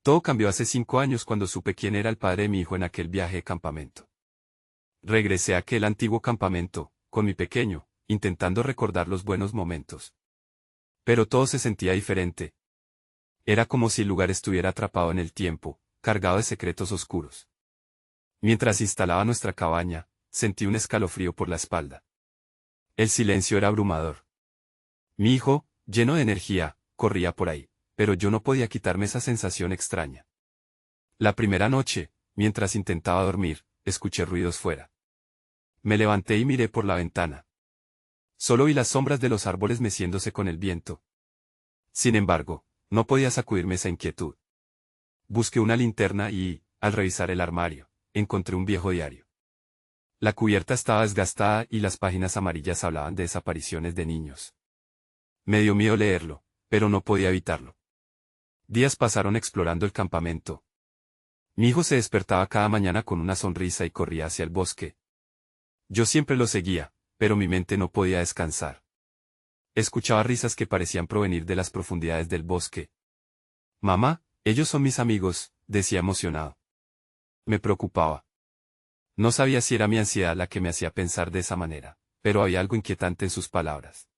Todo cambió hace 5 años cuando supe quién era el padre de mi hijo en aquel viaje de campamento. Regresé a aquel antiguo campamento, con mi pequeño, intentando recordar los buenos momentos. Pero todo se sentía diferente. Era como si el lugar estuviera atrapado en el tiempo, cargado de secretos oscuros. Mientras instalaba nuestra cabaña, sentí un escalofrío por la espalda. El silencio era abrumador. Mi hijo, lleno de energía, corría por ahí, pero yo no podía quitarme esa sensación extraña. La primera noche, mientras intentaba dormir, escuché ruidos fuera. Me levanté y miré por la ventana. Solo vi las sombras de los árboles meciéndose con el viento. Sin embargo, no podía sacudirme esa inquietud. Busqué una linterna y, al revisar el armario, encontré un viejo diario. La cubierta estaba desgastada y las páginas amarillas hablaban de desapariciones de niños. Me dio miedo leerlo, pero no podía evitarlo. Días pasaron explorando el campamento. Mi hijo se despertaba cada mañana con una sonrisa y corría hacia el bosque. Yo siempre lo seguía, pero mi mente no podía descansar. Escuchaba risas que parecían provenir de las profundidades del bosque. Mamá, ellos son mis amigos, decía emocionado. Me preocupaba. No sabía si era mi ansiedad la que me hacía pensar de esa manera, pero había algo inquietante en sus palabras.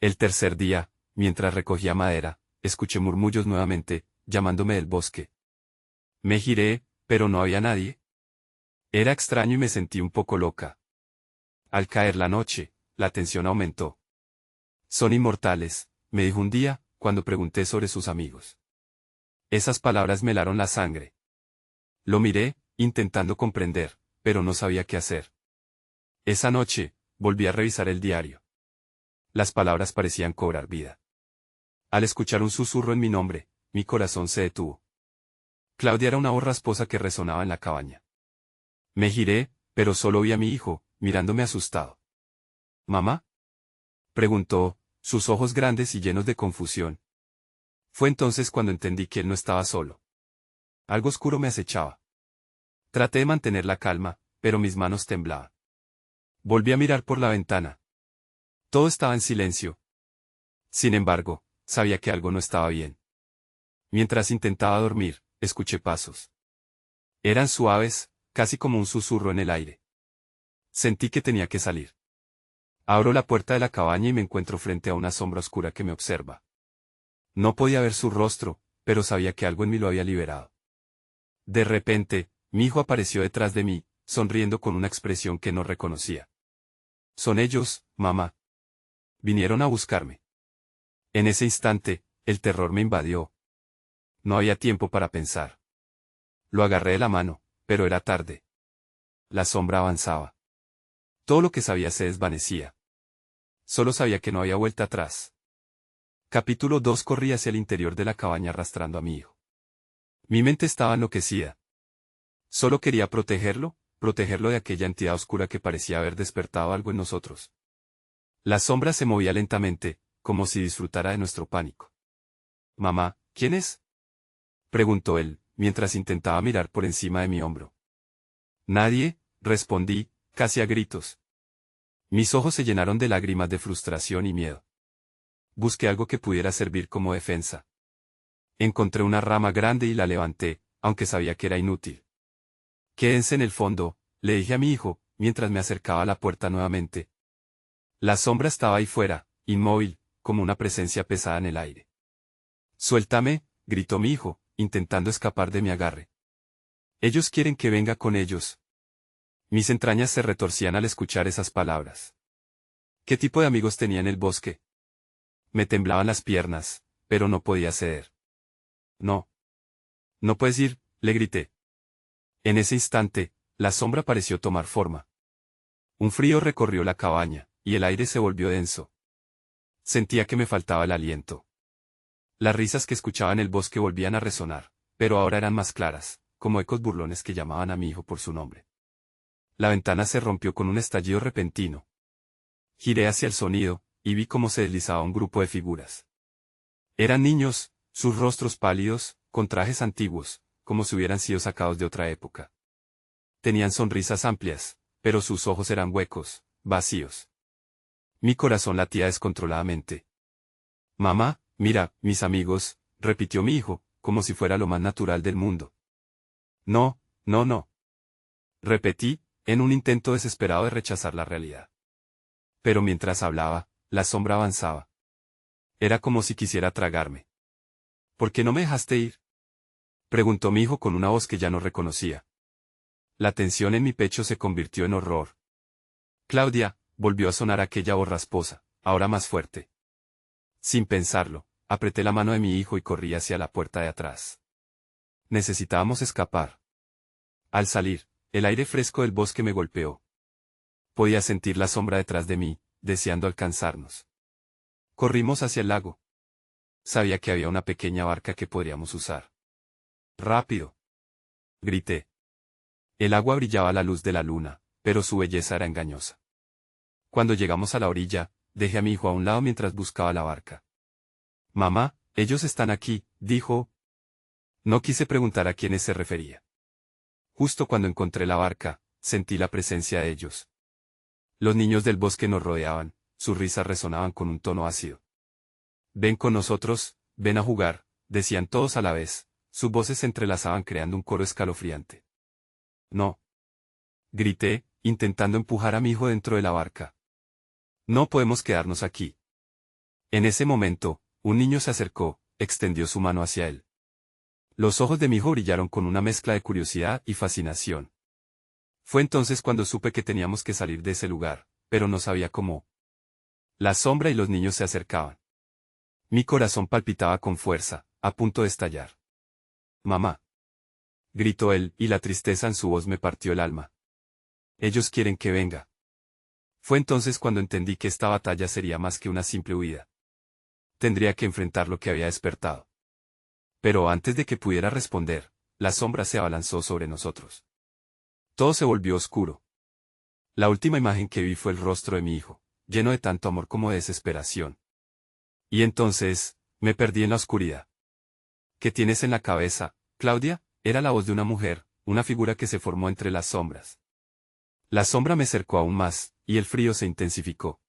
El tercer día, mientras recogía madera, escuché murmullos nuevamente, llamándome del bosque. Me giré, pero no había nadie. Era extraño y me sentí un poco loca. Al caer la noche, la tensión aumentó. Son inmortales, me dijo un día, cuando pregunté sobre sus amigos. Esas palabras me helaron la sangre. Lo miré, intentando comprender, pero no sabía qué hacer. Esa noche, volví a revisar el diario. Las palabras parecían cobrar vida. Al escuchar un susurro en mi nombre, mi corazón se detuvo. Claudia era una voz rasposa que resonaba en la cabaña. Me giré, pero solo vi a mi hijo, mirándome asustado. ¿Mamá?, preguntó, sus ojos grandes y llenos de confusión. Fue entonces cuando entendí que él no estaba solo. Algo oscuro me acechaba. Traté de mantener la calma, pero mis manos temblaban. Volví a mirar por la ventana. Todo estaba en silencio. Sin embargo, sabía que algo no estaba bien. Mientras intentaba dormir, escuché pasos. Eran suaves, casi como un susurro en el aire. Sentí que tenía que salir. Abro la puerta de la cabaña y me encuentro frente a una sombra oscura que me observa. No podía ver su rostro, pero sabía que algo en mí lo había liberado. De repente, mi hijo apareció detrás de mí, sonriendo con una expresión que no reconocía. Son ellos, mamá. Vinieron a buscarme. En ese instante, el terror me invadió. No había tiempo para pensar. Lo agarré de la mano, pero era tarde. La sombra avanzaba. Todo lo que sabía se desvanecía. Solo sabía que no había vuelta atrás. Capítulo 2. Corrí hacia el interior de la cabaña arrastrando a mi hijo. Mi mente estaba enloquecida. Solo quería protegerlo de aquella entidad oscura que parecía haber despertado algo en nosotros. La sombra se movía lentamente, como si disfrutara de nuestro pánico. Mamá, ¿quién es?, preguntó él, mientras intentaba mirar por encima de mi hombro. Nadie, respondí, casi a gritos. Mis ojos se llenaron de lágrimas de frustración y miedo. Busqué algo que pudiera servir como defensa. Encontré una rama grande y la levanté, aunque sabía que era inútil. Quédense en el fondo, le dije a mi hijo, mientras me acercaba a la puerta nuevamente. La sombra estaba ahí fuera, inmóvil, como una presencia pesada en el aire. Suéltame, gritó mi hijo, intentando escapar de mi agarre. Ellos quieren que venga con ellos. Mis entrañas se retorcían al escuchar esas palabras. ¿Qué tipo de amigos tenía en el bosque? Me temblaban las piernas, pero no podía ceder. No. No puedes ir, le grité. En ese instante, la sombra pareció tomar forma. Un frío recorrió la cabaña, y el aire se volvió denso. Sentía que me faltaba el aliento. Las risas que escuchaba en el bosque volvían a resonar, pero ahora eran más claras, como ecos burlones que llamaban a mi hijo por su nombre. La ventana se rompió con un estallido repentino. Giré hacia el sonido, y vi cómo se deslizaba un grupo de figuras. Eran niños, sus rostros pálidos, con trajes antiguos, como si hubieran sido sacados de otra época. Tenían sonrisas amplias, pero sus ojos eran huecos, vacíos. Mi corazón latía descontroladamente. Mamá, mira, mis amigos, repitió mi hijo, como si fuera lo más natural del mundo. No, no, no. Repetí, en un intento desesperado de rechazar la realidad. Pero mientras hablaba, la sombra avanzaba. Era como si quisiera tragarme. ¿Por qué no me dejaste ir? Preguntó mi hijo con una voz que ya no reconocía. La tensión en mi pecho se convirtió en horror. Claudia, volvió a sonar aquella voz rasposa, ahora más fuerte. Sin pensarlo, apreté la mano de mi hijo y corrí hacia la puerta de atrás. Necesitábamos escapar. Al salir, el aire fresco del bosque me golpeó. Podía sentir la sombra detrás de mí, deseando alcanzarnos. Corrimos hacia el lago. Sabía que había una pequeña barca que podríamos usar. ¡Rápido! Grité. El agua brillaba a la luz de la luna, pero su belleza era engañosa. Cuando llegamos a la orilla, dejé a mi hijo a un lado mientras buscaba la barca. Mamá, ellos están aquí, dijo. No quise preguntar a quiénes se refería. Justo cuando encontré la barca, sentí la presencia de ellos. Los niños del bosque nos rodeaban, sus risas resonaban con un tono ácido. Ven con nosotros, ven a jugar, decían todos a la vez, sus voces se entrelazaban creando un coro escalofriante. No. Grité, intentando empujar a mi hijo dentro de la barca. No podemos quedarnos aquí. En ese momento, un niño se acercó, extendió su mano hacia él. Los ojos de mi hijo brillaron con una mezcla de curiosidad y fascinación. Fue entonces cuando supe que teníamos que salir de ese lugar, pero no sabía cómo. La sombra y los niños se acercaban. Mi corazón palpitaba con fuerza, a punto de estallar. Mamá. Gritó él, y la tristeza en su voz me partió el alma. Ellos quieren que venga. Fue entonces cuando entendí que esta batalla sería más que una simple huida. Tendría que enfrentar lo que había despertado. Pero antes de que pudiera responder, la sombra se abalanzó sobre nosotros. Todo se volvió oscuro. La última imagen que vi fue el rostro de mi hijo, lleno de tanto amor como de desesperación. Y entonces, me perdí en la oscuridad. ¿Qué tienes en la cabeza, Claudia? Era la voz de una mujer, una figura que se formó entre las sombras. La sombra me cercó aún más, y el frío se intensificó.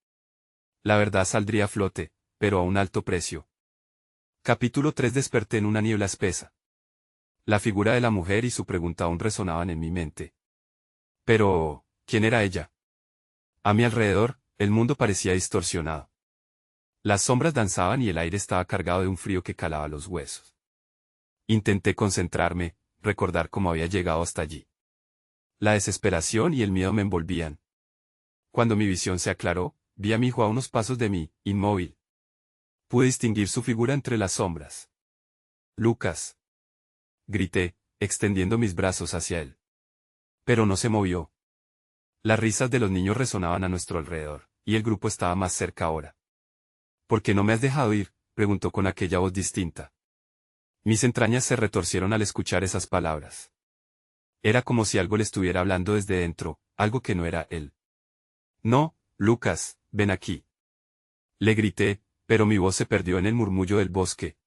La verdad saldría a flote, pero a un alto precio. Capítulo 3. Desperté en una niebla espesa. La figura de la mujer y su pregunta aún resonaban en mi mente. Pero, ¿quién era ella? A mi alrededor, el mundo parecía distorsionado. Las sombras danzaban y el aire estaba cargado de un frío que calaba los huesos. Intenté concentrarme, recordar cómo había llegado hasta allí. La desesperación y el miedo me envolvían. Cuando mi visión se aclaró, vi a mi hijo a unos pasos de mí, inmóvil. Pude distinguir su figura entre las sombras. Lucas. Grité, extendiendo mis brazos hacia él. Pero no se movió. Las risas de los niños resonaban a nuestro alrededor, y el grupo estaba más cerca ahora. ¿Por qué no me has dejado ir?, preguntó con aquella voz distinta. Mis entrañas se retorcieron al escuchar esas palabras. Era como si algo le estuviera hablando desde dentro, algo que no era él. No, Lucas, ven aquí. Le grité, pero mi voz se perdió en el murmullo del bosque.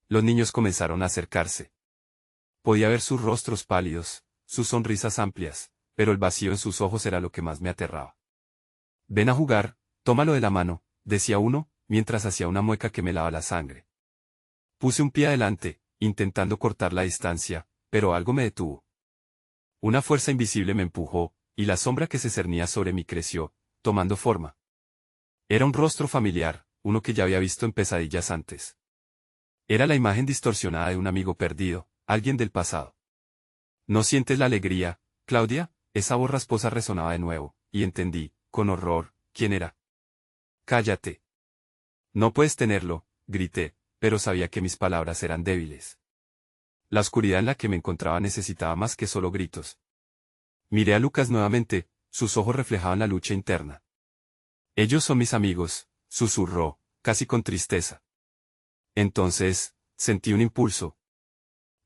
Los niños comenzaron a acercarse. Podía ver sus rostros pálidos, sus sonrisas amplias, pero el vacío en sus ojos era lo que más me aterraba. Ven a jugar, tómalo de la mano, decía uno, mientras hacía una mueca que me lava la sangre. Puse un pie adelante, intentando cortar la distancia, pero algo me detuvo. Una fuerza invisible me empujó, y la sombra que se cernía sobre mí creció, tomando forma. Era un rostro familiar, uno que ya había visto en pesadillas antes. Era la imagen distorsionada de un amigo perdido, alguien del pasado. ¿No sientes la alegría, Claudia? Esa voz rasposa resonaba de nuevo, y entendí, con horror, quién era. Cállate. No puedes tenerlo, grité, pero sabía que mis palabras eran débiles. La oscuridad en la que me encontraba necesitaba más que solo gritos. Miré a Lucas nuevamente, sus ojos reflejaban la lucha interna. Ellos son mis amigos, susurró, casi con tristeza. Entonces, sentí un impulso.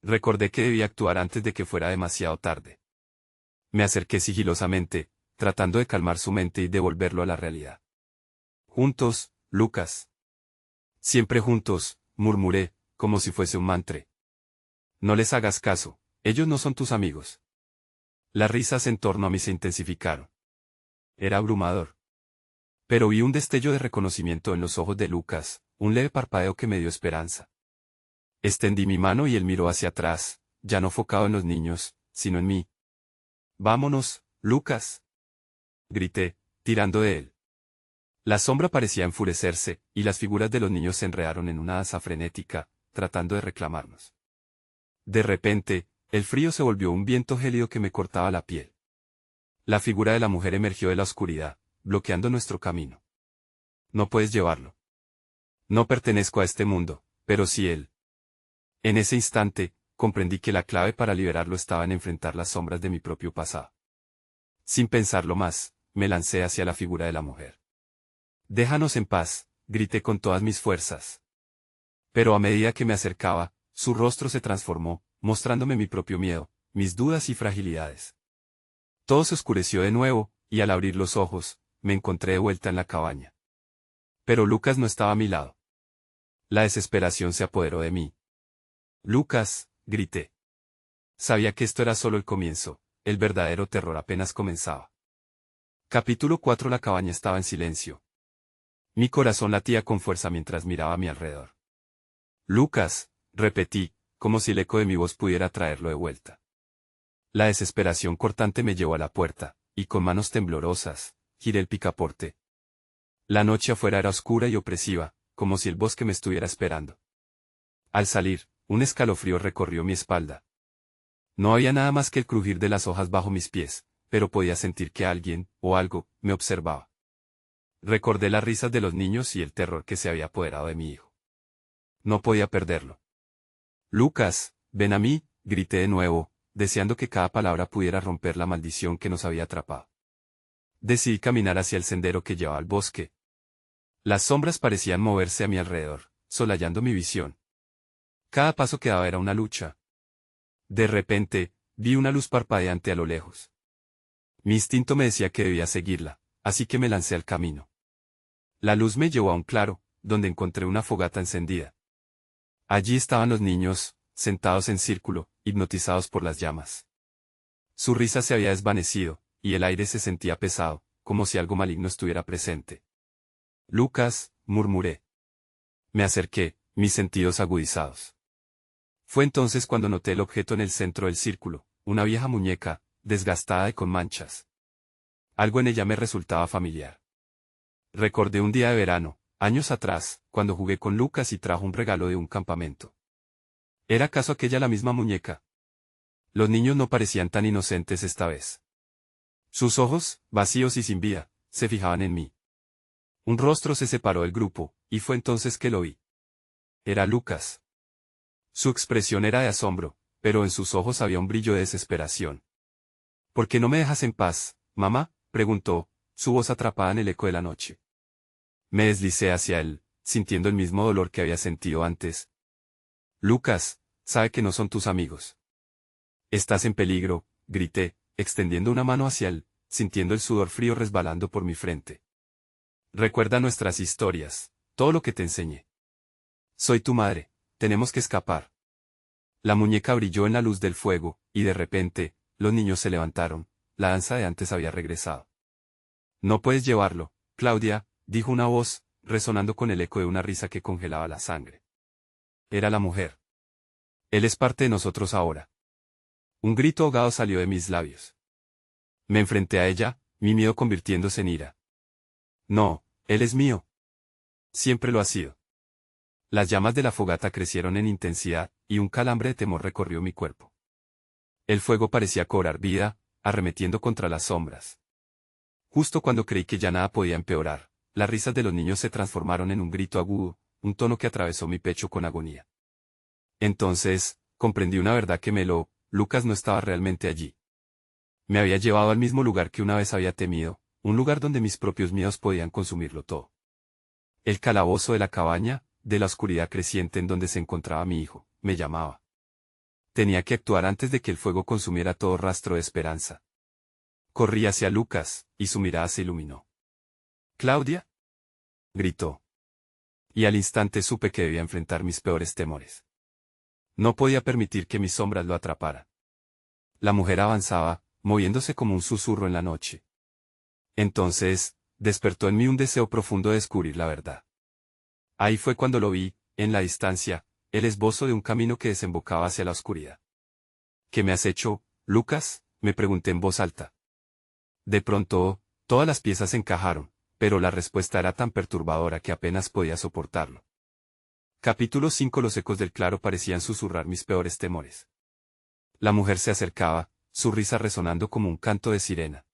Recordé que debía actuar antes de que fuera demasiado tarde. Me acerqué sigilosamente, tratando de calmar su mente y devolverlo a la realidad. Juntos, Lucas. Siempre juntos, murmuré, como si fuese un mantra. No les hagas caso, ellos no son tus amigos. Las risas en torno a mí se intensificaron. Era abrumador. Pero vi un destello de reconocimiento en los ojos de Lucas, un leve parpadeo que me dio esperanza. Extendí mi mano y él miró hacia atrás, ya no focado en los niños, sino en mí. «Vámonos, Lucas», grité, tirando de él. La sombra parecía enfurecerse, y las figuras de los niños se enredaron en una danza frenética, tratando de reclamarnos. De repente, el frío se volvió un viento gélido que me cortaba la piel. La figura de la mujer emergió de la oscuridad, bloqueando nuestro camino. «No puedes llevarlo. No pertenezco a este mundo, pero sí él». En ese instante, comprendí que la clave para liberarlo estaba en enfrentar las sombras de mi propio pasado. Sin pensarlo más, me lancé hacia la figura de la mujer. «Déjanos en paz», grité con todas mis fuerzas. Pero a medida que me acercaba, su rostro se transformó, mostrándome mi propio miedo, mis dudas y fragilidades. Todo se oscureció de nuevo, y al abrir los ojos, me encontré de vuelta en la cabaña. Pero Lucas no estaba a mi lado. La desesperación se apoderó de mí. «Lucas», grité. Sabía que esto era solo el comienzo, el verdadero terror apenas comenzaba. Capítulo 4. La cabaña estaba en silencio. Mi corazón latía con fuerza mientras miraba a mi alrededor. «Lucas», repetí, como si el eco de mi voz pudiera traerlo de vuelta. La desesperación cortante me llevó a la puerta, y con manos temblorosas, giré el picaporte. La noche afuera era oscura y opresiva, como si el bosque me estuviera esperando. Al salir, un escalofrío recorrió mi espalda. No había nada más que el crujir de las hojas bajo mis pies, pero podía sentir que alguien, o algo, me observaba. Recordé las risas de los niños y el terror que se había apoderado de mi hijo. No podía perderlo. «Lucas, ven a mí», grité de nuevo, deseando que cada palabra pudiera romper la maldición que nos había atrapado. Decidí caminar hacia el sendero que llevaba al bosque. Las sombras parecían moverse a mi alrededor, solayando mi visión. Cada paso que daba era una lucha. De repente, vi una luz parpadeante a lo lejos. Mi instinto me decía que debía seguirla, así que me lancé al camino. La luz me llevó a un claro, donde encontré una fogata encendida. Allí estaban los niños, sentados en círculo, hipnotizados por las llamas. Su risa se había desvanecido, y el aire se sentía pesado, como si algo maligno estuviera presente. «Lucas», murmuré. Me acerqué, mis sentidos agudizados. Fue entonces cuando noté el objeto en el centro del círculo, una vieja muñeca, desgastada y con manchas. Algo en ella me resultaba familiar. Recordé un día de verano, años atrás, cuando jugué con Lucas y trajo un regalo de un campamento. ¿Era acaso aquella la misma muñeca? Los niños no parecían tan inocentes esta vez. Sus ojos, vacíos y sin vida, se fijaban en mí. Un rostro se separó del grupo, y fue entonces que lo vi. Era Lucas. Su expresión era de asombro, pero en sus ojos había un brillo de desesperación. «¿Por qué no me dejas en paz, mamá?», preguntó, su voz atrapada en el eco de la noche. Me deslicé hacia él, sintiendo el mismo dolor que había sentido antes. «Lucas, sabe que no son tus amigos. Estás en peligro», grité, extendiendo una mano hacia él, sintiendo el sudor frío resbalando por mi frente. «Recuerda nuestras historias, todo lo que te enseñé. Soy tu madre, tenemos que escapar». La muñeca brilló en la luz del fuego, y de repente, los niños se levantaron, la danza de antes había regresado. «No puedes llevarlo, Claudia», dijo una voz, resonando con el eco de una risa que congelaba la sangre. Era la mujer. «Él es parte de nosotros ahora». Un grito ahogado salió de mis labios. Me enfrenté a ella, mi miedo convirtiéndose en ira. «No, él es mío. Siempre lo ha sido». Las llamas de la fogata crecieron en intensidad, y un calambre de temor recorrió mi cuerpo. El fuego parecía cobrar vida, arremetiendo contra las sombras. Justo cuando creí que ya nada podía empeorar, las risas de los niños se transformaron en un grito agudo, un tono que atravesó mi pecho con agonía. Entonces, comprendí una verdad que Lucas no estaba realmente allí. Me había llevado al mismo lugar que una vez había temido, un lugar donde mis propios miedos podían consumirlo todo. El calabozo de la cabaña, de la oscuridad creciente en donde se encontraba mi hijo, me llamaba. Tenía que actuar antes de que el fuego consumiera todo rastro de esperanza. Corrí hacia Lucas, y su mirada se iluminó. «¿Claudia?», gritó. Y al instante supe que debía enfrentar mis peores temores. No podía permitir que mis sombras lo atraparan. La mujer avanzaba, moviéndose como un susurro en la noche. Entonces, despertó en mí un deseo profundo de descubrir la verdad. Ahí fue cuando lo vi, en la distancia, el esbozo de un camino que desembocaba hacia la oscuridad. ¿Qué me has hecho, Lucas?, me pregunté en voz alta. De pronto, todas las piezas encajaron, pero la respuesta era tan perturbadora que apenas podía soportarlo. Capítulo 5. Los ecos del claro parecían susurrar mis peores temores. La mujer se acercaba, su risa resonando como un canto de sirena.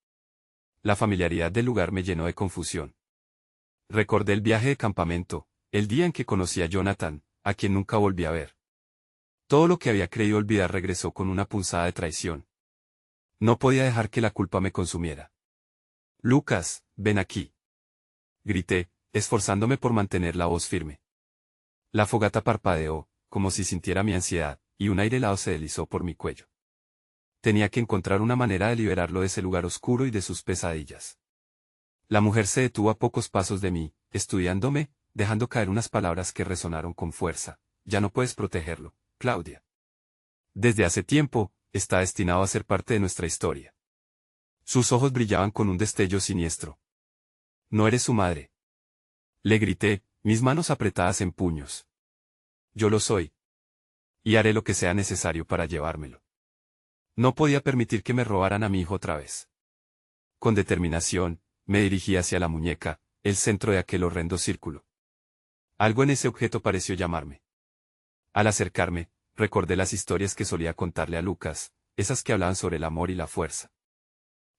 La familiaridad del lugar me llenó de confusión. Recordé el viaje de campamento, el día en que conocí a Jonathan, a quien nunca volví a ver. Todo lo que había creído olvidar regresó con una punzada de traición. No podía dejar que la culpa me consumiera. Lucas, ven aquí. Grité, esforzándome por mantener la voz firme. La fogata parpadeó, como si sintiera mi ansiedad, y un aire helado se deslizó por mi cuello. Tenía que encontrar una manera de liberarlo de ese lugar oscuro y de sus pesadillas. La mujer se detuvo a pocos pasos de mí, estudiándome, dejando caer unas palabras que resonaron con fuerza. Ya no puedes protegerlo, Claudia. Desde hace tiempo, está destinado a ser parte de nuestra historia. Sus ojos brillaban con un destello siniestro. No eres su madre. Le grité, mis manos apretadas en puños. Yo lo soy. Y haré lo que sea necesario para llevármelo. No podía permitir que me robaran a mi hijo otra vez. Con determinación, me dirigí hacia la muñeca, el centro de aquel horrendo círculo. Algo en ese objeto pareció llamarme. Al acercarme, recordé las historias que solía contarle a Lucas, esas que hablaban sobre el amor y la fuerza.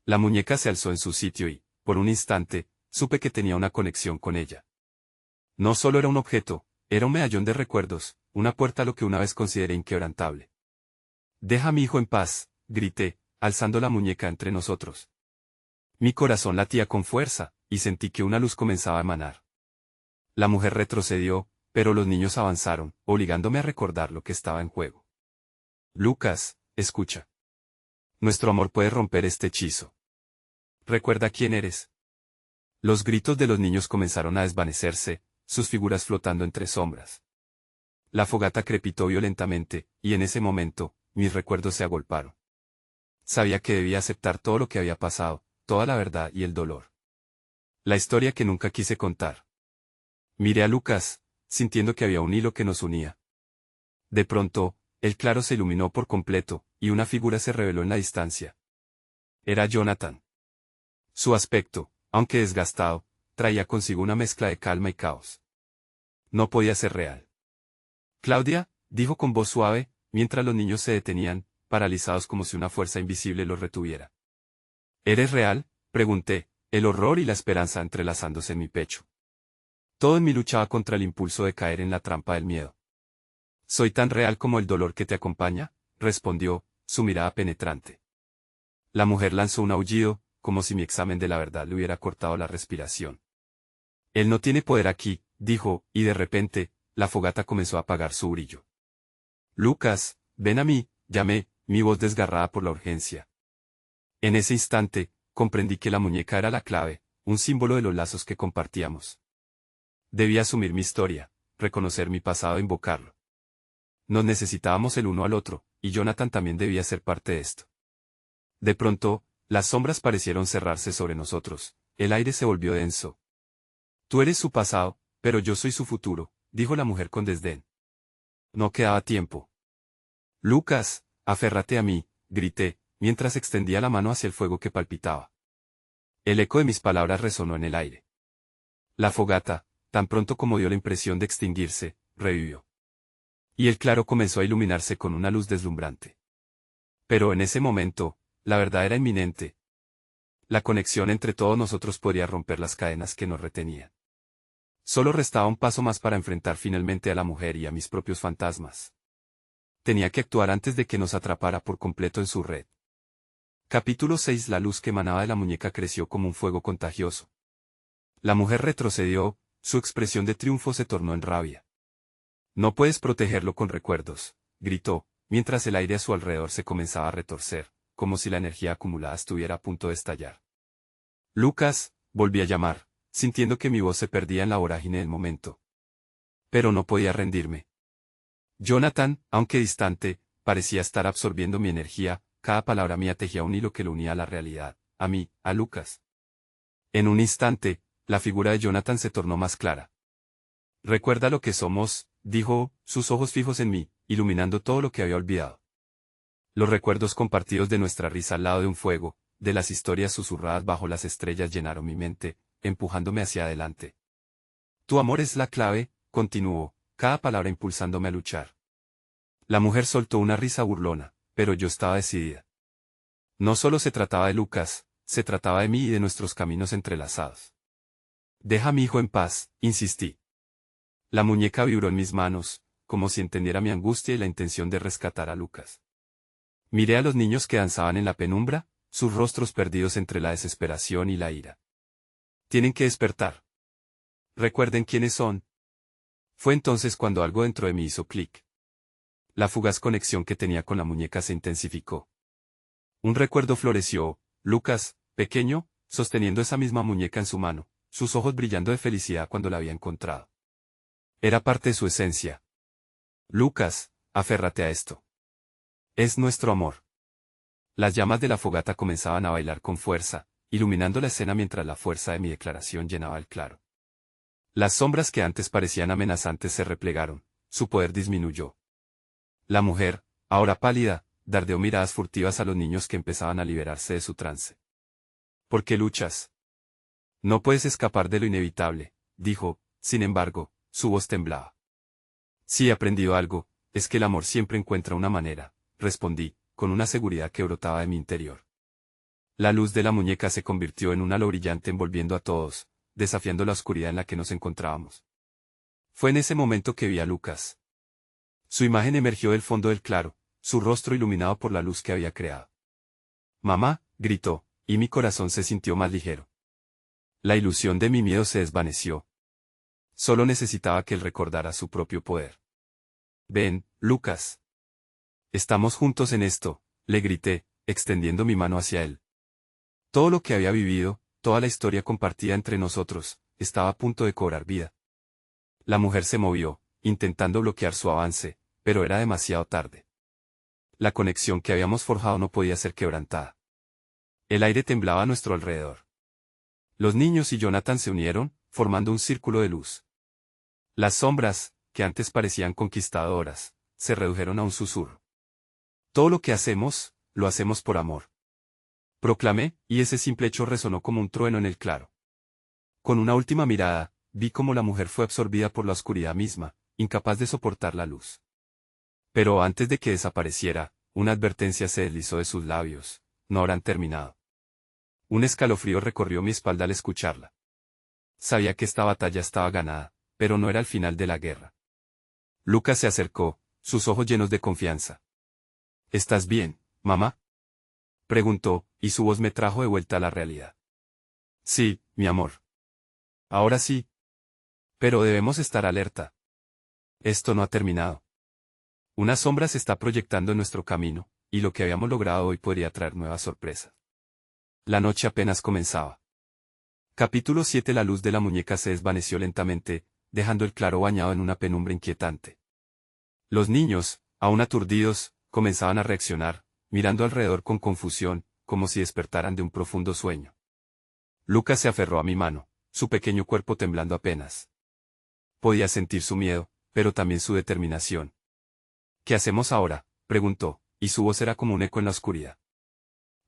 La muñeca se alzó en su sitio y, por un instante, supe que tenía una conexión con ella. No solo era un objeto, era un medallón de recuerdos, una puerta a lo que una vez consideré inquebrantable. Deja a mi hijo en paz, grité, alzando la muñeca entre nosotros. Mi corazón latía con fuerza, y sentí que una luz comenzaba a emanar. La mujer retrocedió, pero los niños avanzaron, obligándome a recordar lo que estaba en juego. Lucas, escucha. Nuestro amor puede romper este hechizo. Recuerda quién eres. Los gritos de los niños comenzaron a desvanecerse, sus figuras flotando entre sombras. La fogata crepitó violentamente, y en ese momento, mis recuerdos se agolparon. Sabía que debía aceptar todo lo que había pasado, toda la verdad y el dolor. La historia que nunca quise contar. Miré a Lucas, sintiendo que había un hilo que nos unía. De pronto, el claro se iluminó por completo, y una figura se reveló en la distancia. Era Jonathan. Su aspecto, aunque desgastado, traía consigo una mezcla de calma y caos. No podía ser real. Claudia, dijo con voz suave, mientras los niños se detenían, paralizados como si una fuerza invisible los retuviera. ¿Eres real?, pregunté, el horror y la esperanza entrelazándose en mi pecho. Todo en mí luchaba contra el impulso de caer en la trampa del miedo. ¿Soy tan real como el dolor que te acompaña?, respondió, su mirada penetrante. La mujer lanzó un aullido, como si mi examen de la verdad le hubiera cortado la respiración. Él no tiene poder aquí, dijo, y de repente, la fogata comenzó a apagar su brillo. Lucas, ven a mí, llamé, mi voz desgarrada por la urgencia. En ese instante, comprendí que la muñeca era la clave, un símbolo de los lazos que compartíamos. Debía asumir mi historia, reconocer mi pasado e invocarlo. Nos necesitábamos el uno al otro, y Jonathan también debía ser parte de esto. De pronto, las sombras parecieron cerrarse sobre nosotros, el aire se volvió denso. Tú eres su pasado, pero yo soy su futuro, dijo la mujer con desdén. No quedaba tiempo. Lucas, aférrate a mí, grité, mientras extendía la mano hacia el fuego que palpitaba. El eco de mis palabras resonó en el aire. La fogata, tan pronto como dio la impresión de extinguirse, revivió. Y el claro comenzó a iluminarse con una luz deslumbrante. Pero en ese momento, la verdad era inminente. La conexión entre todos nosotros podría romper las cadenas que nos retenían. Solo restaba un paso más para enfrentar finalmente a la mujer y a mis propios fantasmas. Tenía que actuar antes de que nos atrapara por completo en su red. Capítulo 6. La luz que emanaba de la muñeca creció como un fuego contagioso. La mujer retrocedió, su expresión de triunfo se tornó en rabia. No puedes protegerlo con recuerdos, gritó, mientras el aire a su alrededor se comenzaba a retorcer, como si la energía acumulada estuviera a punto de estallar. Lucas, volví a llamar, sintiendo que mi voz se perdía en la vorágine del momento. Pero no podía rendirme. Jonathan, aunque distante, parecía estar absorbiendo mi energía, cada palabra mía tejía un hilo que lo unía a la realidad, a mí, a Lucas. En un instante, la figura de Jonathan se tornó más clara. Recuerda lo que somos, dijo, sus ojos fijos en mí, iluminando todo lo que había olvidado. Los recuerdos compartidos de nuestra risa al lado de un fuego, de las historias susurradas bajo las estrellas llenaron mi mente, empujándome hacia adelante. Tu amor es la clave, continuó, cada palabra impulsándome a luchar. La mujer soltó una risa burlona, pero yo estaba decidida. No solo se trataba de Lucas, se trataba de mí y de nuestros caminos entrelazados. Deja a mi hijo en paz, insistí. La muñeca vibró en mis manos, como si entendiera mi angustia y la intención de rescatar a Lucas. Miré a los niños que danzaban en la penumbra, sus rostros perdidos entre la desesperación y la ira. Tienen que despertar. Recuerden quiénes son. Fue entonces cuando algo dentro de mí hizo clic. La fugaz conexión que tenía con la muñeca se intensificó. Un recuerdo floreció, Lucas, pequeño, sosteniendo esa misma muñeca en su mano, sus ojos brillando de felicidad cuando la había encontrado. Era parte de su esencia. Lucas, aférrate a esto. Es nuestro amor. Las llamas de la fogata comenzaban a bailar con fuerza, iluminando la escena mientras la fuerza de mi declaración llenaba el claro. Las sombras que antes parecían amenazantes se replegaron, su poder disminuyó. La mujer, ahora pálida, dardeó miradas furtivas a los niños que empezaban a liberarse de su trance. ¿Por qué luchas? No puedes escapar de lo inevitable, dijo, sin embargo, su voz temblaba. Si he aprendido algo, es que el amor siempre encuentra una manera, respondí, con una seguridad que brotaba de mi interior. La luz de la muñeca se convirtió en un halo brillante envolviendo a todos, desafiando la oscuridad en la que nos encontrábamos. Fue en ese momento que vi a Lucas. Su imagen emergió del fondo del claro, su rostro iluminado por la luz que había creado. Mamá, gritó, y mi corazón se sintió más ligero. La ilusión de mi miedo se desvaneció. Solo necesitaba que él recordara su propio poder. Ven, Lucas. Estamos juntos en esto, le grité, extendiendo mi mano hacia él. Todo lo que había vivido, toda la historia compartida entre nosotros, estaba a punto de cobrar vida. La mujer se movió, intentando bloquear su avance, pero era demasiado tarde. La conexión que habíamos forjado no podía ser quebrantada. El aire temblaba a nuestro alrededor. Los niños y Jonathan se unieron, formando un círculo de luz. Las sombras, que antes parecían conquistadoras, se redujeron a un susurro. Todo lo que hacemos, lo hacemos por amor. Proclamé, y ese simple hecho resonó como un trueno en el claro. Con una última mirada, vi cómo la mujer fue absorbida por la oscuridad misma, incapaz de soportar la luz. Pero antes de que desapareciera, una advertencia se deslizó de sus labios: no habrán terminado. Un escalofrío recorrió mi espalda al escucharla. Sabía que esta batalla estaba ganada, pero no era el final de la guerra. Lucas se acercó, sus ojos llenos de confianza. ¿Estás bien, mamá?, preguntó, y su voz me trajo de vuelta a la realidad. Sí, mi amor. Ahora sí. Pero debemos estar alerta. Esto no ha terminado. Una sombra se está proyectando en nuestro camino, y lo que habíamos logrado hoy podría traer nuevas sorpresas. La noche apenas comenzaba. Capítulo 7. La luz de la muñeca se desvaneció lentamente, dejando el claro bañado en una penumbra inquietante. Los niños, aún aturdidos, comenzaban a reaccionar, mirando alrededor con confusión, como si despertaran de un profundo sueño. Lucas se aferró a mi mano, su pequeño cuerpo temblando apenas. Podía sentir su miedo, pero también su determinación. ¿Qué hacemos ahora?, preguntó, y su voz era como un eco en la oscuridad.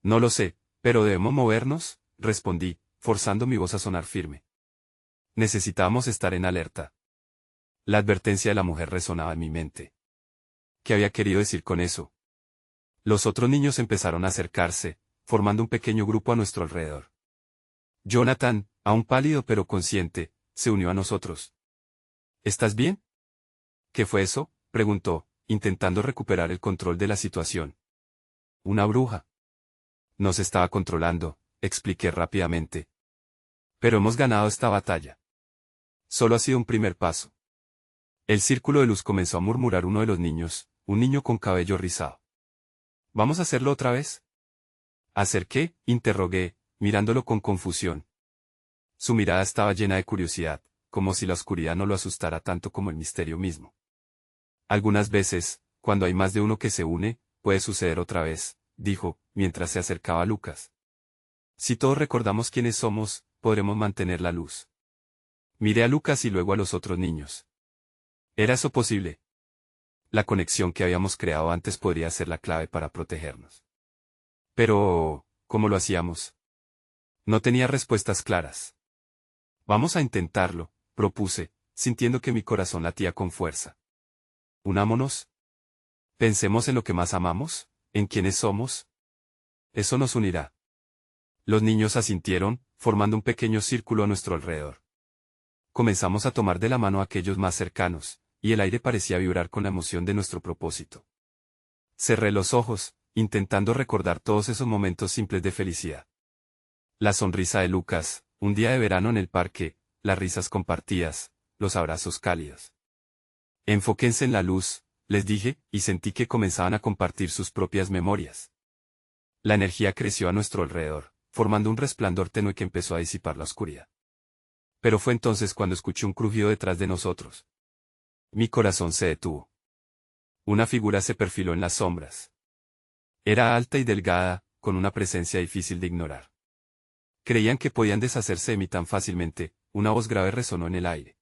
No lo sé, pero debemos movernos, respondí, forzando mi voz a sonar firme. Necesitábamos estar en alerta. La advertencia de la mujer resonaba en mi mente. ¿Qué había querido decir con eso? Los otros niños empezaron a acercarse, formando un pequeño grupo a nuestro alrededor. Jonathan, aún pálido pero consciente, se unió a nosotros. ¿Estás bien? ¿Qué fue eso?, preguntó, intentando recuperar el control de la situación. Una bruja. Nos estaba controlando, expliqué rápidamente. Pero hemos ganado esta batalla. Solo ha sido un primer paso. El círculo de luz comenzó a murmurar uno de los niños, un niño con cabello rizado. ¿Vamos a hacerlo otra vez? ¿Hacer qué?, interrogué, mirándolo con confusión. Su mirada estaba llena de curiosidad, como si la oscuridad no lo asustara tanto como el misterio mismo. Algunas veces, cuando hay más de uno que se une, puede suceder otra vez, dijo, mientras se acercaba a Lucas. Si todos recordamos quiénes somos, podremos mantener la luz. Miré a Lucas y luego a los otros niños. ¿Era eso posible? La conexión que habíamos creado antes podría ser la clave para protegernos. Pero, ¿cómo lo hacíamos? No tenía respuestas claras. Vamos a intentarlo, propuse, sintiendo que mi corazón latía con fuerza. Unámonos. Pensemos en lo que más amamos, en quiénes somos. Eso nos unirá. Los niños asintieron, formando un pequeño círculo a nuestro alrededor. Comenzamos a tomar de la mano a aquellos más cercanos, y el aire parecía vibrar con la emoción de nuestro propósito. Cerré los ojos, intentando recordar todos esos momentos simples de felicidad. La sonrisa de Lucas, un día de verano en el parque, las risas compartidas, los abrazos cálidos. Enfóquense en la luz, les dije, y sentí que comenzaban a compartir sus propias memorias. La energía creció a nuestro alrededor, formando un resplandor tenue que empezó a disipar la oscuridad. Pero fue entonces cuando escuché un crujido detrás de nosotros. Mi corazón se detuvo. Una figura se perfiló en las sombras. Era alta y delgada, con una presencia difícil de ignorar. Creían que podían deshacerse de mí tan fácilmente, una voz grave resonó en el aire.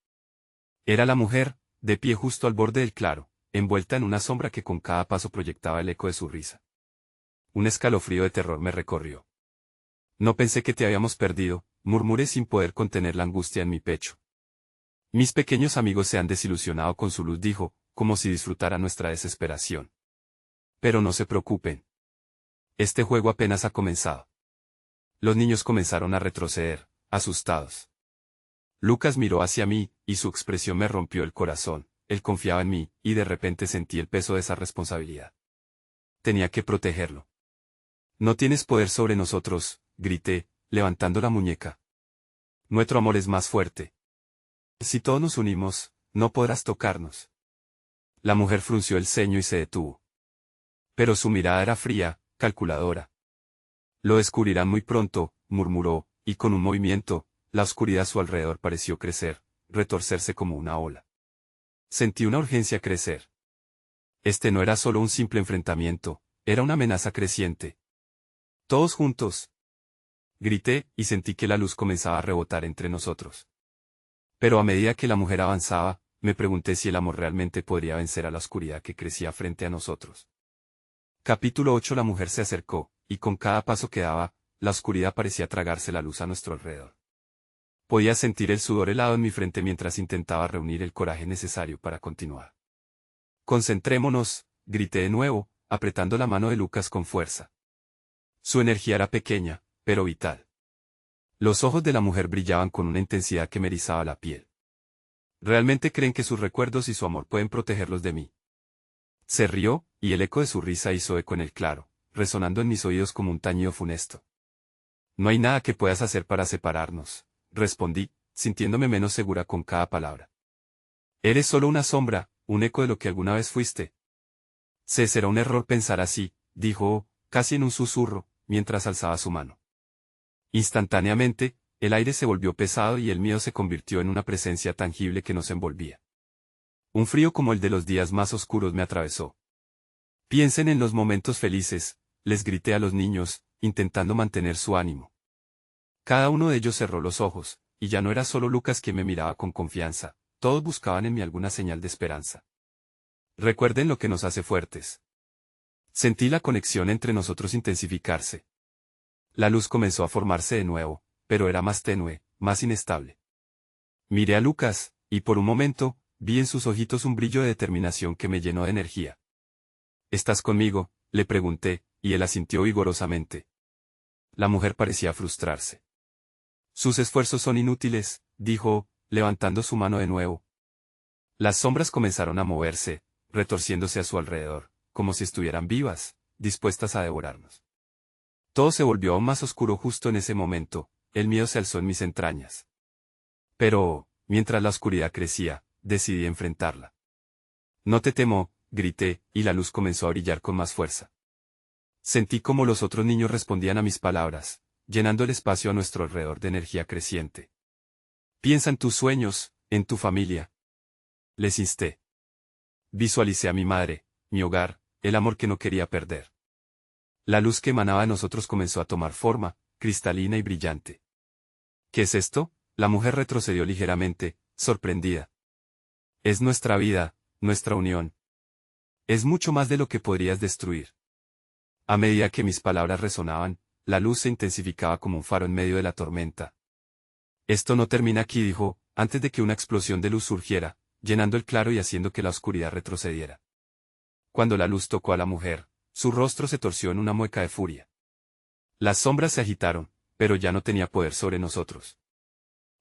Era la mujer, de pie justo al borde del claro, envuelta en una sombra que con cada paso proyectaba el eco de su risa. Un escalofrío de terror me recorrió. No pensé que te habíamos perdido, murmuré sin poder contener la angustia en mi pecho. Mis pequeños amigos se han desilusionado con su luz, dijo, como si disfrutara nuestra desesperación. Pero no se preocupen. Este juego apenas ha comenzado. Los niños comenzaron a retroceder, asustados. Lucas miró hacia mí, y su expresión me rompió el corazón. Él confiaba en mí, y de repente sentí el peso de esa responsabilidad. Tenía que protegerlo. No tienes poder sobre nosotros, grité, levantando la muñeca. Nuestro amor es más fuerte. Si todos nos unimos, no podrás tocarnos. La mujer frunció el ceño y se detuvo. Pero su mirada era fría, calculadora. Lo descubrirán muy pronto, murmuró, y con un movimiento, la oscuridad a su alrededor pareció crecer, retorcerse como una ola. Sentí una urgencia crecer. Este no era solo un simple enfrentamiento, era una amenaza creciente. Todos juntos. Grité, y sentí que la luz comenzaba a rebotar entre nosotros. Pero a medida que la mujer avanzaba, me pregunté si el amor realmente podría vencer a la oscuridad que crecía frente a nosotros. Capítulo 8. La mujer se acercó, y con cada paso que daba, la oscuridad parecía tragarse la luz a nuestro alrededor. Podía sentir el sudor helado en mi frente mientras intentaba reunir el coraje necesario para continuar. Concentrémonos, grité de nuevo, apretando la mano de Lucas con fuerza. Su energía era pequeña, pero vital. Los ojos de la mujer brillaban con una intensidad que me erizaba la piel. ¿Realmente creen que sus recuerdos y su amor pueden protegerlos de mí? Se rió, y el eco de su risa hizo eco en el claro, resonando en mis oídos como un tañido funesto. No hay nada que puedas hacer para separarnos, respondí, sintiéndome menos segura con cada palabra. Eres solo una sombra, un eco de lo que alguna vez fuiste. Será un error pensar así, dijo, casi en un susurro, mientras alzaba su mano. Instantáneamente, el aire se volvió pesado y el miedo se convirtió en una presencia tangible que nos envolvía. Un frío como el de los días más oscuros me atravesó. Piensen en los momentos felices, les grité a los niños, intentando mantener su ánimo. Cada uno de ellos cerró los ojos, y ya no era solo Lucas quien me miraba con confianza, todos buscaban en mí alguna señal de esperanza. Recuerden lo que nos hace fuertes. Sentí la conexión entre nosotros intensificarse. La luz comenzó a formarse de nuevo, pero era más tenue, más inestable. Miré a Lucas, y por un momento, vi en sus ojitos un brillo de determinación que me llenó de energía. ¿Estás conmigo?, le pregunté, y él asintió vigorosamente. La mujer parecía frustrarse. Sus esfuerzos son inútiles, dijo, levantando su mano de nuevo. Las sombras comenzaron a moverse, retorciéndose a su alrededor, como si estuvieran vivas, dispuestas a devorarnos. Todo se volvió aún más oscuro justo en ese momento, el miedo se alzó en mis entrañas. Pero, mientras la oscuridad crecía, decidí enfrentarla. No te temo, grité, y la luz comenzó a brillar con más fuerza. Sentí como los otros niños respondían a mis palabras, llenando el espacio a nuestro alrededor de energía creciente. Piensa en tus sueños, en tu familia. Les insté. Visualicé a mi madre, mi hogar, el amor que no quería perder. La luz que emanaba de nosotros comenzó a tomar forma, cristalina y brillante. ¿Qué es esto? La mujer retrocedió ligeramente, sorprendida. Es nuestra vida, nuestra unión. Es mucho más de lo que podrías destruir. A medida que mis palabras resonaban, la luz se intensificaba como un faro en medio de la tormenta. Esto no termina aquí, dijo, antes de que una explosión de luz surgiera, llenando el claro y haciendo que la oscuridad retrocediera. Cuando la luz tocó a la mujer, su rostro se torció en una mueca de furia. Las sombras se agitaron, pero ya no tenía poder sobre nosotros.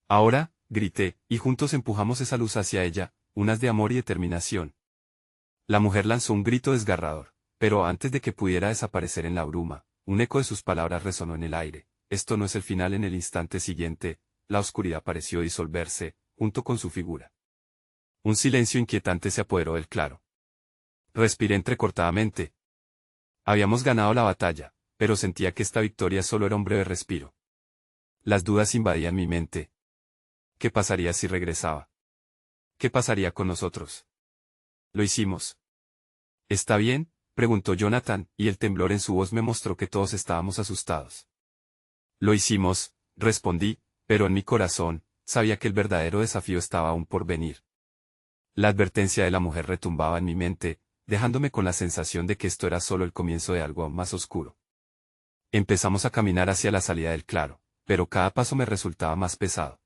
Ahora, grité, y juntos empujamos esa luz hacia ella, unas de amor y determinación. La mujer lanzó un grito desgarrador, pero antes de que pudiera desaparecer en la bruma, un eco de sus palabras resonó en el aire. Esto no es el final. En el instante siguiente, la oscuridad pareció disolverse, junto con su figura. Un silencio inquietante se apoderó del claro. Respiré entrecortadamente. Habíamos ganado la batalla, pero sentía que esta victoria solo era un breve respiro. Las dudas invadían mi mente. ¿Qué pasaría si regresaba? ¿Qué pasaría con nosotros? Lo hicimos. ¿Está bien?, preguntó Jonathan, y el temblor en su voz me mostró que todos estábamos asustados. Lo hicimos, respondí, pero en mi corazón, sabía que el verdadero desafío estaba aún por venir. La advertencia de la mujer retumbaba en mi mente, dejándome con la sensación de que esto era solo el comienzo de algo aún más oscuro. Empezamos a caminar hacia la salida del claro, pero cada paso me resultaba más pesado.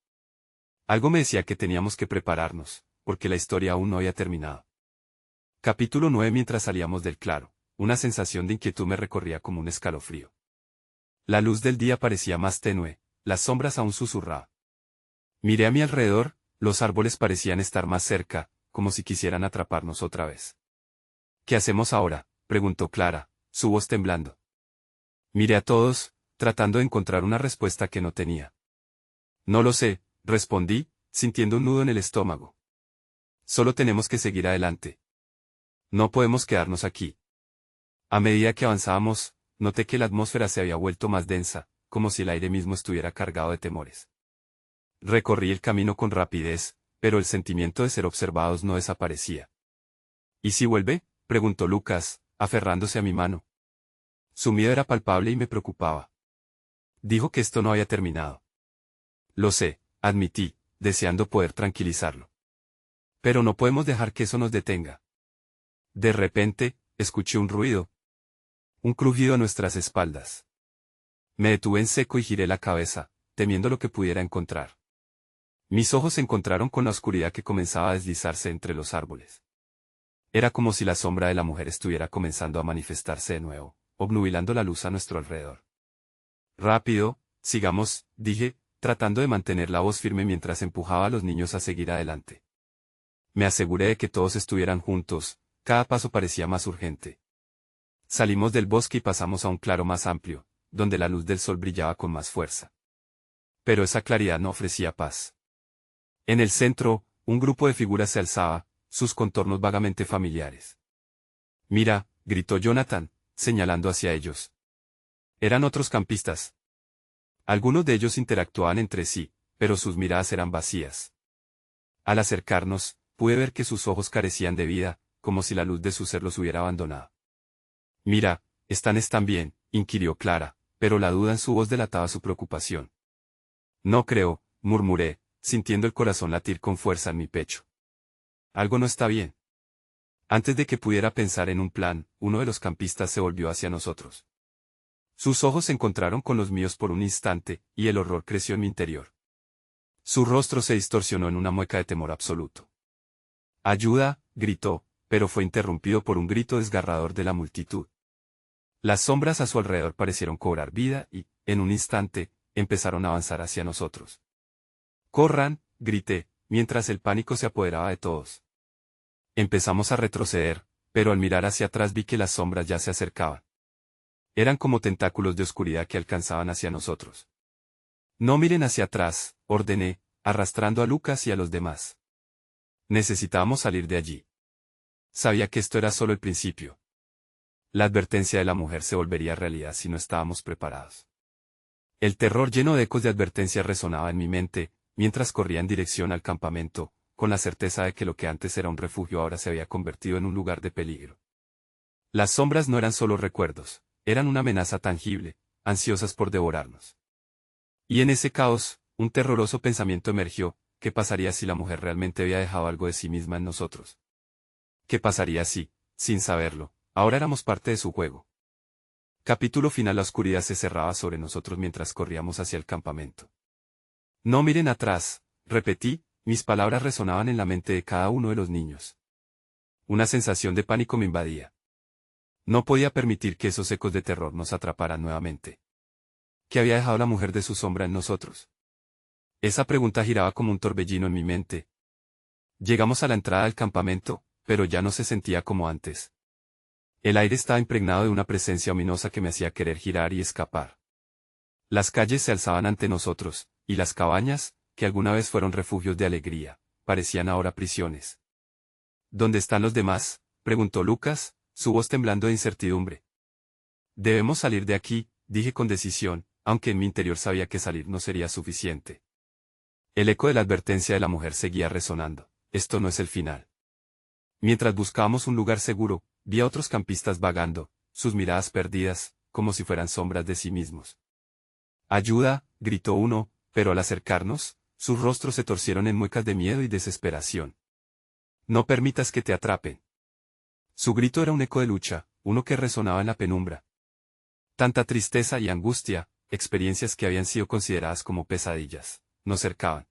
Algo me decía que teníamos que prepararnos, porque la historia aún no había terminado. Capítulo 9. Mientras salíamos del claro, una sensación de inquietud me recorría como un escalofrío. La luz del día parecía más tenue, las sombras aún susurraban. Miré a mi alrededor, los árboles parecían estar más cerca, como si quisieran atraparnos otra vez. ¿Qué hacemos ahora?, preguntó Clara, su voz temblando. Miré a todos, tratando de encontrar una respuesta que no tenía. No lo sé, respondí, sintiendo un nudo en el estómago. Solo tenemos que seguir adelante. No podemos quedarnos aquí. A medida que avanzábamos, noté que la atmósfera se había vuelto más densa, como si el aire mismo estuviera cargado de temores. Recorrí el camino con rapidez, pero el sentimiento de ser observados no desaparecía. ¿Y si vuelve?, preguntó Lucas, aferrándose a mi mano. Su miedo era palpable y me preocupaba. Dijo que esto no había terminado. Lo sé, admití, deseando poder tranquilizarlo. Pero no podemos dejar que eso nos detenga. De repente, escuché un ruido. Un crujido a nuestras espaldas. Me detuve en seco y giré la cabeza, temiendo lo que pudiera encontrar. Mis ojos se encontraron con la oscuridad que comenzaba a deslizarse entre los árboles. Era como si la sombra de la mujer estuviera comenzando a manifestarse de nuevo, obnubilando la luz a nuestro alrededor. Rápido, sigamos, dije, tratando de mantener la voz firme mientras empujaba a los niños a seguir adelante. Me aseguré de que todos estuvieran juntos, cada paso parecía más urgente. Salimos del bosque y pasamos a un claro más amplio, donde la luz del sol brillaba con más fuerza. Pero esa claridad no ofrecía paz. En el centro, un grupo de figuras se alzaba, sus contornos vagamente familiares. Mira, gritó Jonathan, señalando hacia ellos. Eran otros campistas. Algunos de ellos interactuaban entre sí, pero sus miradas eran vacías. Al acercarnos, pude ver que sus ojos carecían de vida, como si la luz de su ser los hubiera abandonado. Mira, ¿están bien?, inquirió Clara, pero la duda en su voz delataba su preocupación. No creo, murmuré, sintiendo el corazón latir con fuerza en mi pecho. Algo no está bien. Antes de que pudiera pensar en un plan, uno de los campistas se volvió hacia nosotros. Sus ojos se encontraron con los míos por un instante, y el horror creció en mi interior. Su rostro se distorsionó en una mueca de temor absoluto. ¡Ayuda!, gritó, pero fue interrumpido por un grito desgarrador de la multitud. Las sombras a su alrededor parecieron cobrar vida y, en un instante, empezaron a avanzar hacia nosotros. ¡Corran!, grité, mientras el pánico se apoderaba de todos. Empezamos a retroceder, pero al mirar hacia atrás vi que las sombras ya se acercaban. Eran como tentáculos de oscuridad que alcanzaban hacia nosotros. No miren hacia atrás, ordené, arrastrando a Lucas y a los demás. Necesitábamos salir de allí. Sabía que esto era solo el principio. La advertencia de la mujer se volvería realidad si no estábamos preparados. El terror lleno de ecos de advertencia resonaba en mi mente, mientras corría en dirección al campamento, con la certeza de que lo que antes era un refugio ahora se había convertido en un lugar de peligro. Las sombras no eran solo recuerdos, eran una amenaza tangible, ansiosas por devorarnos. Y en ese caos, un terroroso pensamiento emergió, ¿qué pasaría si la mujer realmente había dejado algo de sí misma en nosotros? ¿Qué pasaría si, sin saberlo, ahora éramos parte de su juego? Capítulo final. La oscuridad se cerraba sobre nosotros mientras corríamos hacia el campamento. No miren atrás, repetí, mis palabras resonaban en la mente de cada uno de los niños. Una sensación de pánico me invadía. No podía permitir que esos ecos de terror nos atraparan nuevamente. ¿Qué había dejado la mujer de su sombra en nosotros? Esa pregunta giraba como un torbellino en mi mente. Llegamos a la entrada del campamento, pero ya no se sentía como antes. El aire estaba impregnado de una presencia ominosa que me hacía querer girar y escapar. Las calles se alzaban ante nosotros, y las cabañas, que alguna vez fueron refugios de alegría, parecían ahora prisiones. ¿Dónde están los demás?, preguntó Lucas, su voz temblando de incertidumbre. Debemos salir de aquí, dije con decisión, aunque en mi interior sabía que salir no sería suficiente. El eco de la advertencia de la mujer seguía resonando. Esto no es el final. Mientras buscábamos un lugar seguro, vi a otros campistas vagando, sus miradas perdidas, como si fueran sombras de sí mismos. «¡Ayuda!», gritó uno, pero al acercarnos, sus rostros se torcieron en muecas de miedo y desesperación. «No permitas que te atrapen». Su grito era un eco de lucha, uno que resonaba en la penumbra. Tanta tristeza y angustia, experiencias que habían sido consideradas como pesadillas, nos cercaban.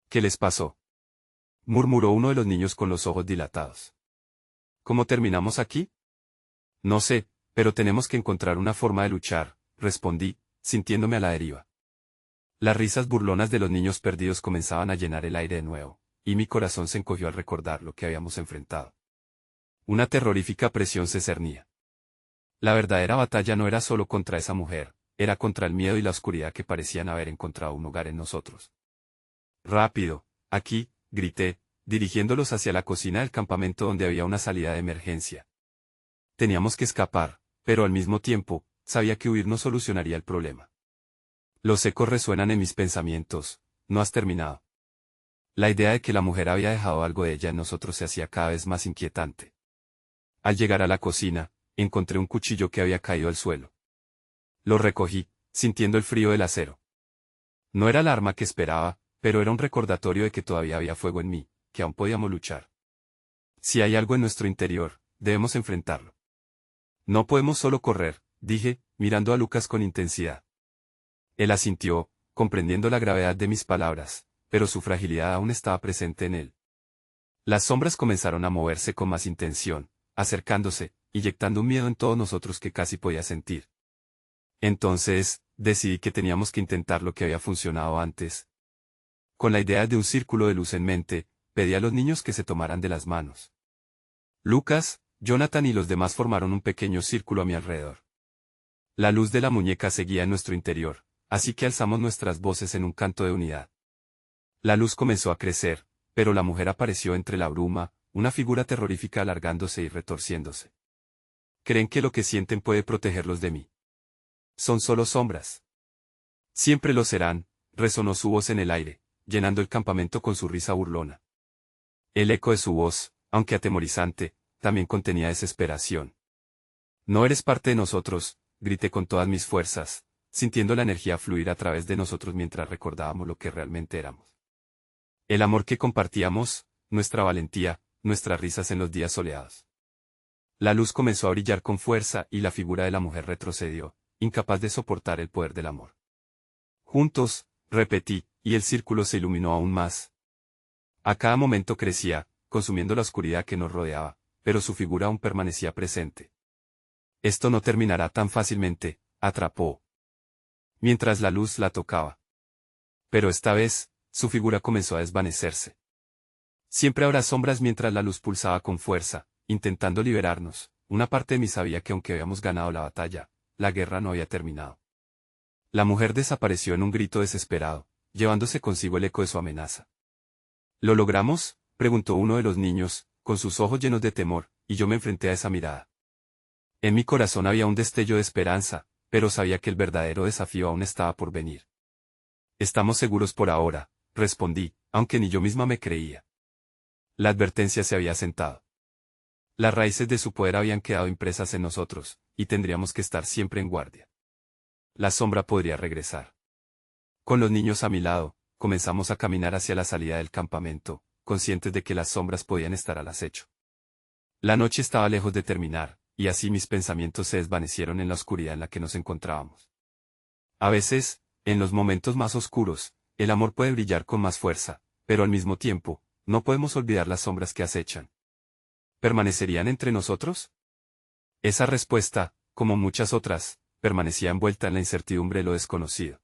«¿Qué les pasó?», murmuró uno de los niños con los ojos dilatados. «¿Cómo terminamos aquí?». «No sé, pero tenemos que encontrar una forma de luchar», respondí, sintiéndome a la deriva. Las risas burlonas de los niños perdidos comenzaban a llenar el aire de nuevo, y mi corazón se encogió al recordar lo que habíamos enfrentado. Una terrorífica presión se cernía. La verdadera batalla no era solo contra esa mujer, era contra el miedo y la oscuridad que parecían haber encontrado un hogar en nosotros. «Rápido, aquí», grité, dirigiéndolos hacia la cocina del campamento donde había una salida de emergencia. Teníamos que escapar, pero al mismo tiempo, sabía que huir no solucionaría el problema. Los ecos resuenan en mis pensamientos. «No has terminado». La idea de que la mujer había dejado algo de ella en nosotros se hacía cada vez más inquietante. Al llegar a la cocina, encontré un cuchillo que había caído al suelo. Lo recogí, sintiendo el frío del acero. No era el arma que esperaba, pero era un recordatorio de que todavía había fuego en mí, que aún podíamos luchar. Si hay algo en nuestro interior, debemos enfrentarlo. No podemos solo correr, dije, mirando a Lucas con intensidad. Él asintió, comprendiendo la gravedad de mis palabras, pero su fragilidad aún estaba presente en él. Las sombras comenzaron a moverse con más intención, acercándose, inyectando un miedo en todos nosotros que casi podía sentir. Entonces, decidí que teníamos que intentar lo que había funcionado antes. Con la idea de un círculo de luz en mente, pedí a los niños que se tomaran de las manos. Lucas, Jonathan y los demás formaron un pequeño círculo a mi alrededor. La luz de la muñeca seguía en nuestro interior, así que alzamos nuestras voces en un canto de unidad. La luz comenzó a crecer, pero la mujer apareció entre la bruma, una figura terrorífica alargándose y retorciéndose. ¿Creen que lo que sienten puede protegerlos de mí? Son solo sombras. Siempre lo serán, resonó su voz en el aire, llenando el campamento con su risa burlona. El eco de su voz, aunque atemorizante, también contenía desesperación. «No eres parte de nosotros», grité con todas mis fuerzas, sintiendo la energía fluir a través de nosotros mientras recordábamos lo que realmente éramos. El amor que compartíamos, nuestra valentía, nuestras risas en los días soleados. La luz comenzó a brillar con fuerza y la figura de la mujer retrocedió, incapaz de soportar el poder del amor. «Juntos», repetí, y el círculo se iluminó aún más. A cada momento crecía, consumiendo la oscuridad que nos rodeaba, pero su figura aún permanecía presente. «Esto no terminará tan fácilmente», atrapó. Mientras la luz la tocaba. Pero esta vez, su figura comenzó a desvanecerse. Siempre habrá sombras mientras la luz pulsaba con fuerza, intentando liberarnos. Una parte de mí sabía que aunque habíamos ganado la batalla, la guerra no había terminado. La mujer desapareció en un grito desesperado, llevándose consigo el eco de su amenaza. «¿Lo logramos?», preguntó uno de los niños, con sus ojos llenos de temor, y yo me enfrenté a esa mirada. En mi corazón había un destello de esperanza, pero sabía que el verdadero desafío aún estaba por venir. «Estamos seguros por ahora», respondí, aunque ni yo misma me creía. La advertencia se había asentado. Las raíces de su poder habían quedado impresas en nosotros, y tendríamos que estar siempre en guardia. La sombra podría regresar. Con los niños a mi lado, comenzamos a caminar hacia la salida del campamento, conscientes de que las sombras podían estar al acecho. La noche estaba lejos de terminar, y así mis pensamientos se desvanecieron en la oscuridad en la que nos encontrábamos. A veces, en los momentos más oscuros, el amor puede brillar con más fuerza, pero al mismo tiempo, no podemos olvidar las sombras que acechan. ¿Permanecerían entre nosotros? Esa respuesta, como muchas otras, permanecía envuelta en la incertidumbre de lo desconocido.